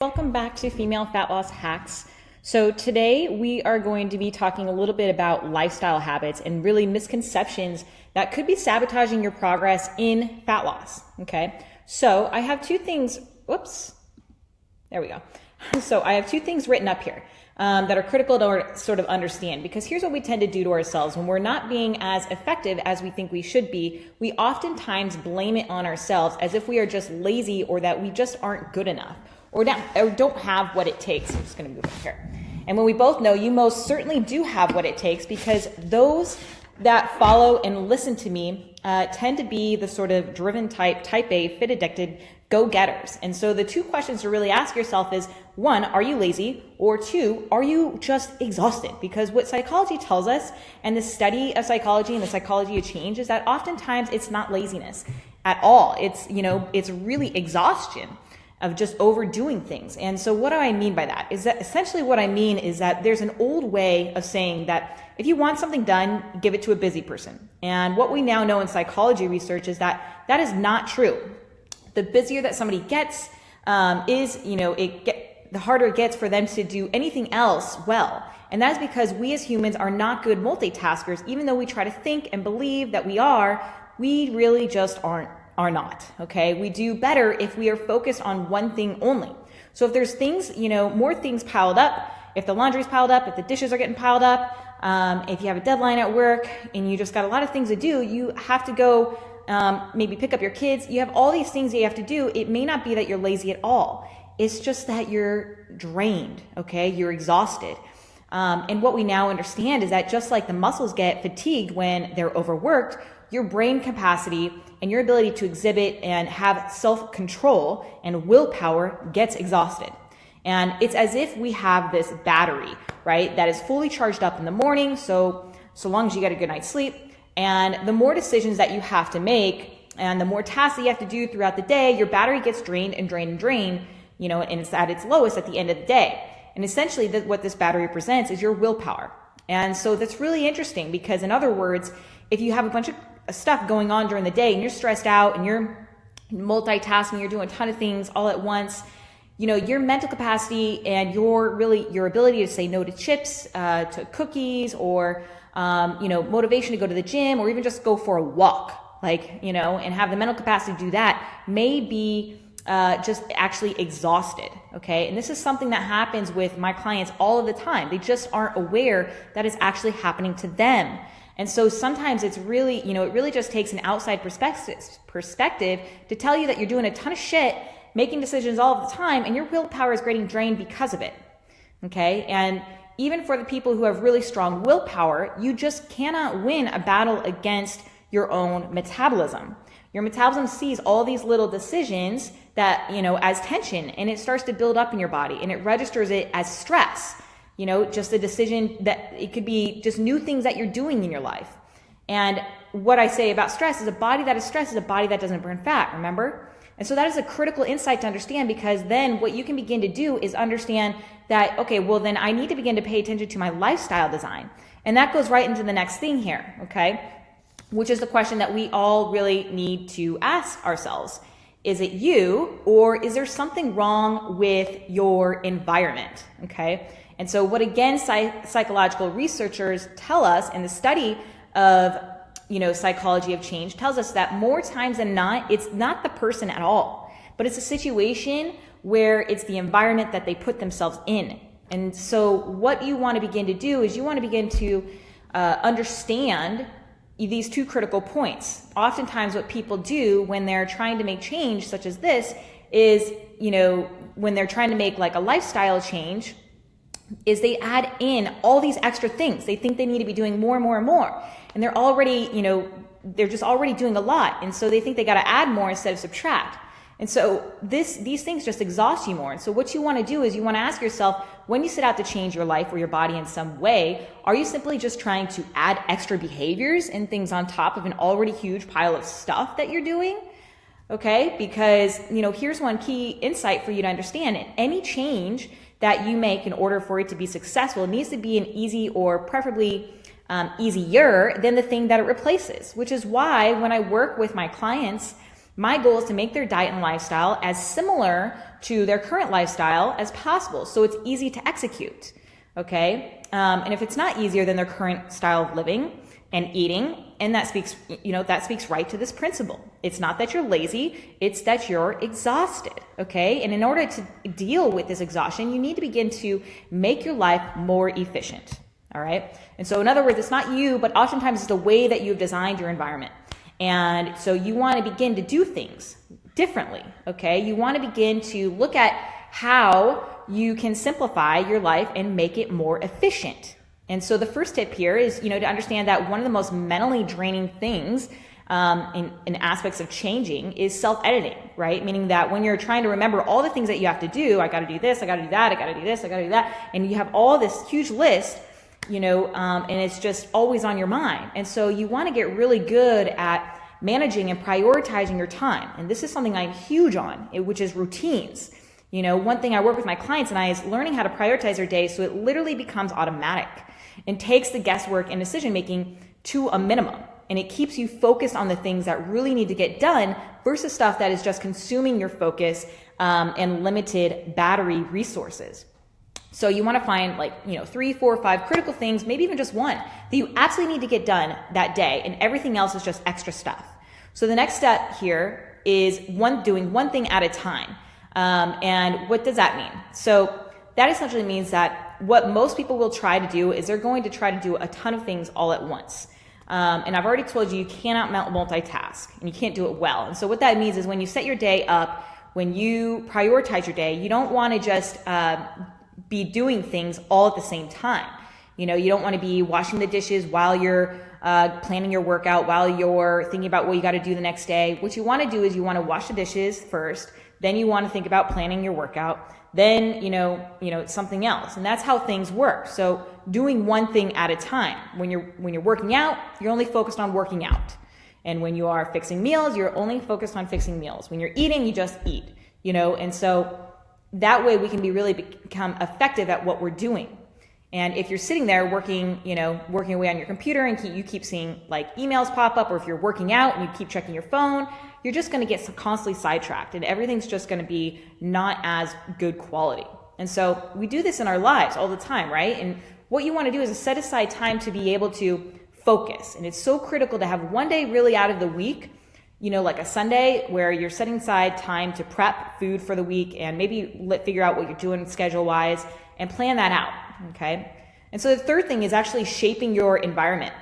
Welcome back to Female Fat Loss Hacks. So today we are going to be talking a little bit about lifestyle habits and really misconceptions that could be sabotaging your progress in fat loss. Okay, so I have two things, there we go. So I have two things written up here that are critical to sort of understand, because here's what we tend to do to ourselves when we're not being as effective as we think we should be. We oftentimes blame it on ourselves as if we are just lazy or that we just aren't good enough. Or don't have what it takes. I'm just going to move up here. And when we both know you most certainly do have what it takes, because those that follow and listen to me tend to be the sort of driven type A, fit addicted go-getters. And so the two questions to really ask yourself is, one, are you lazy? Or two, are you just exhausted? Because what psychology tells us, and the study of psychology and the psychology of change, is that oftentimes it's not laziness at all. It's really exhaustion of just overdoing things. And so what do I mean by that? Is that essentially what I mean is that there's an old way of saying that if you want something done, give it to a busy person. And what we now know in psychology research is that that is not true. The busier that somebody gets, the harder it gets for them to do anything else well. And that is because we as humans are not good multitaskers. Even though we try to think and believe that we really just are not, okay? We do better if we are focused on one thing only. So if there's things, more things piled up, if the laundry's piled up, if the dishes are getting piled up, if you have a deadline at work and you just got a lot of things to do, you have to go maybe pick up your kids. You have all these things that you have to do. It may not be that you're lazy at all. It's just that you're drained, okay? You're exhausted. And what we now understand is that just like the muscles get fatigued when they're overworked, your brain capacity and your ability to exhibit and have self-control and willpower gets exhausted. And it's as if we have this battery, right, that is fully charged up in the morning, so long as you get a good night's sleep. And the more decisions that you have to make and the more tasks that you have to do throughout the day, your battery gets drained and drained and drained, and it's at its lowest at the end of the day. And essentially what this battery represents is your willpower. And so that's really interesting, because in other words, if you have a bunch of stuff going on during the day and you're stressed out and you're multitasking, you're doing a ton of things all at once, your mental capacity and your ability to say no to chips, to cookies, or motivation to go to the gym, or even just go for a walk, and have the mental capacity to do that may be just actually exhausted, okay? And this is something that happens with my clients all of the time. They just aren't aware that it's actually happening to them. And so sometimes it's really, it really just takes an outside perspective to tell you that you're doing a ton of shit, making decisions all of the time, and your willpower is getting drained because of it, okay? And even for the people who have really strong willpower, you just cannot win a battle against your own metabolism. Your metabolism sees all these little decisions that, as tension, and it starts to build up in your body, and it registers it as stress. Just a decision that it could be just new things that you're doing in your life. And what I say about stress is a body that is stressed is a body that doesn't burn fat, remember? And so that is a critical insight to understand, because then what you can begin to do is understand that, okay, well then I need to begin to pay attention to my lifestyle design. And that goes right into the next thing here, okay? Which is the question that we all really need to ask ourselves. Is it you, or is there something wrong with your environment, okay? And so what, again, psychological researchers tell us in the study of, psychology of change tells us that more times than not, it's not the person at all, but it's a situation where it's the environment that they put themselves in. And so what you want to begin to do is you want to begin to understand these two critical points. Oftentimes what people do when they're trying to make change such as this is, when they're trying to make like a lifestyle change, is they add in all these extra things. They think they need to be doing more and more and more. And they're already, they're just already doing a lot. And so they think they got to add more instead of subtract. And so these things just exhaust you more. And so what you want to do is you want to ask yourself, when you set out to change your life or your body in some way, are you simply just trying to add extra behaviors and things on top of an already huge pile of stuff that you're doing? Okay, because, here's one key insight for you to understand. Any change that you make in order for it to be successful needs to be an easy, or preferably easier than the thing that it replaces, which is why when I work with my clients My goal is to make their diet and lifestyle as similar to their current lifestyle as possible, so it's easy to execute, okay? And if it's not easier than their current style of living and eating, and that speaks right to this principle. It's not that you're lazy, it's that you're exhausted, okay? And in order to deal with this exhaustion, you need to begin to make your life more efficient, all right? And so in other words, it's not you, but oftentimes it's the way that you've designed your environment. And so you want to begin to do things differently, okay? You want to begin to look at how you can simplify your life and make it more efficient. And so the first tip here is, to understand that one of the most mentally draining things in aspects of changing is self-editing, right? Meaning that when you're trying to remember all the things that you have to do, I got to do this, I got to do that, I got to do this, I got to do that, and you have all this huge list, and it's just always on your mind. And so you want to get really good at managing and prioritizing your time. And this is something I'm huge on, which is routines. One thing I work with my clients and I is learning how to prioritize their day so it literally becomes automatic and takes the guesswork and decision making to a minimum. And it keeps you focused on the things that really need to get done versus stuff that is just consuming your focus and limited battery resources. So you want to find 3, 4, 5 critical things, maybe even just one, that you absolutely need to get done that day, and everything else is just extra stuff. So the next step here is doing one thing at a time. And what does that mean? So that essentially means that what most people will try to do is they're going to try to do a ton of things all at once. And I've already told you cannot multitask, and you can't do it well. And so what that means is when you set your day up, when you prioritize your day, you don't want to just be doing things all at the same time. You don't want to be washing the dishes while you're planning your workout, while you're thinking about what you got to do the next day. What you want to do is you want to wash the dishes first, then you want to think about planning your workout, then something else. And that's how things work. So doing one thing at a time. When you're working out, you're only focused on working out. And when you are fixing meals, you're only focused on fixing meals. When you're eating, you just eat, and so that way we can become effective at what we're doing. And if you're sitting there working away on your computer and you keep seeing emails pop up, or if you're working out and you keep checking your phone, you're just going to get constantly sidetracked and everything's just going to be not as good quality. And so we do this in our lives all the time, right? And what you want to do is set aside time to be able to focus. And it's so critical to have one day really out of the week, like a Sunday where you're setting aside time to prep food for the week and maybe figure out what you're doing schedule-wise and plan that out, okay? And so the third thing is actually shaping your environment.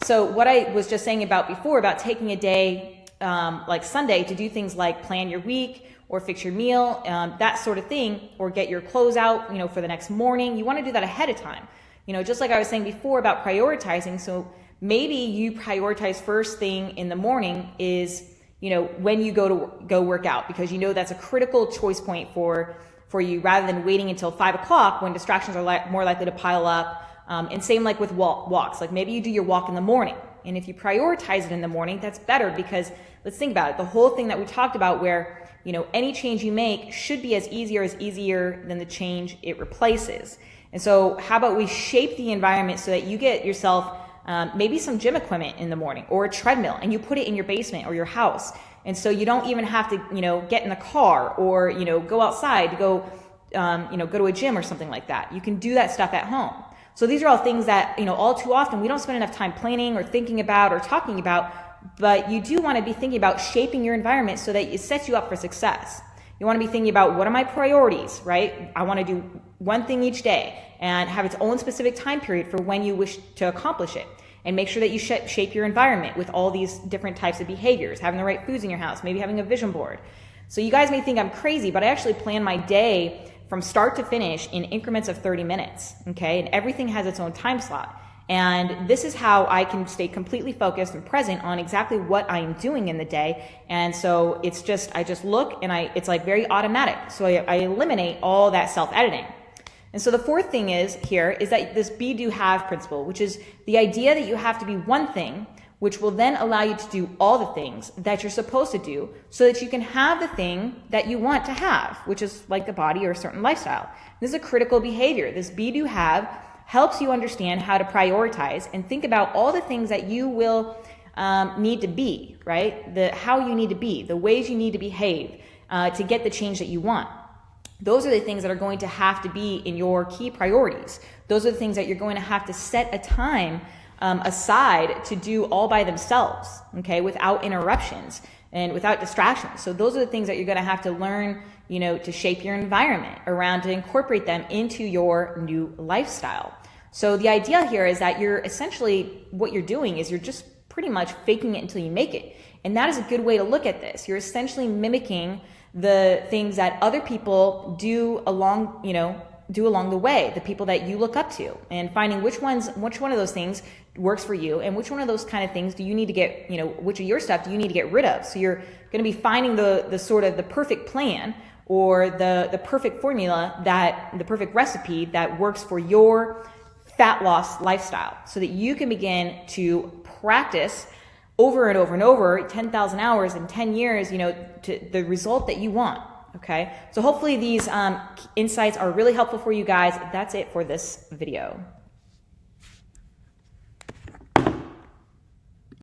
So what I was just saying about before, about taking a day like Sunday to do things like plan your week or fix your meal, that sort of thing, or get your clothes out, for the next morning. You want to do that ahead of time. Just like I was saying before about prioritizing. So maybe you prioritize first thing in the morning is, when you go work out, because that's a critical choice point for you, rather than waiting until 5 o'clock when distractions are more likely to pile up. And same with walks. Maybe you do your walk in the morning. And if you prioritize it in the morning, that's better, because let's think about it. The whole thing that we talked about where, any change you make should be as easier than the change it replaces. And so how about we shape the environment so that you get yourself maybe some gym equipment in the morning, or a treadmill, and you put it in your basement or your house. And so you don't even have to, get in the car or, go outside to go to a gym or something like that. You can do that stuff at home. So these are all things that, all too often we don't spend enough time planning or thinking about or talking about, but you do want to be thinking about shaping your environment so that it sets you up for success. You want to be thinking about, what are my priorities, right? I want to do one thing each day and have its own specific time period for when you wish to accomplish it. And make sure that you shape your environment with all these different types of behaviors, having the right foods in your house, maybe having a vision board. So you guys may think I'm crazy, but I actually plan my day from start to finish in increments of 30 minutes, okay? And everything has its own time slot. And this is how I can stay completely focused and present on exactly what I'm doing in the day. And so I just look and it's very automatic. So I eliminate all that self-editing. And so the fourth thing is that this be, do, have principle, which is the idea that you have to be one thing, which will then allow you to do all the things that you're supposed to do so that you can have the thing that you want to have, which is like the body or a certain lifestyle. This is a critical behavior. This be, do, have helps you understand how to prioritize and think about all the things that you will need to be, right? How you need to be, the ways you need to behave to get the change that you want. Those are the things that are going to have to be in your key priorities. Those are the things that you're going to have to set a time aside to do all by themselves, okay, without interruptions and without distractions. So those are the things that you're going to have to learn, to shape your environment around, to incorporate them into your new lifestyle. So the idea here is that you're essentially, what you're doing is you're just pretty much faking it until you make it. And that is a good way to look at this. You're essentially mimicking the things that other people do along the way, the people that you look up to, and finding which one of those things works for you, and which one of those kind of things do you need to get, which of your stuff do you need to get rid of. So you're going to be finding the sort of the perfect plan, or the perfect formula, the perfect recipe that works for your fat loss lifestyle, so that you can begin to practice over and over and over, 10,000 hours in 10 years, to the result that you want. Okay. So hopefully these insights are really helpful for you guys. That's it for this video.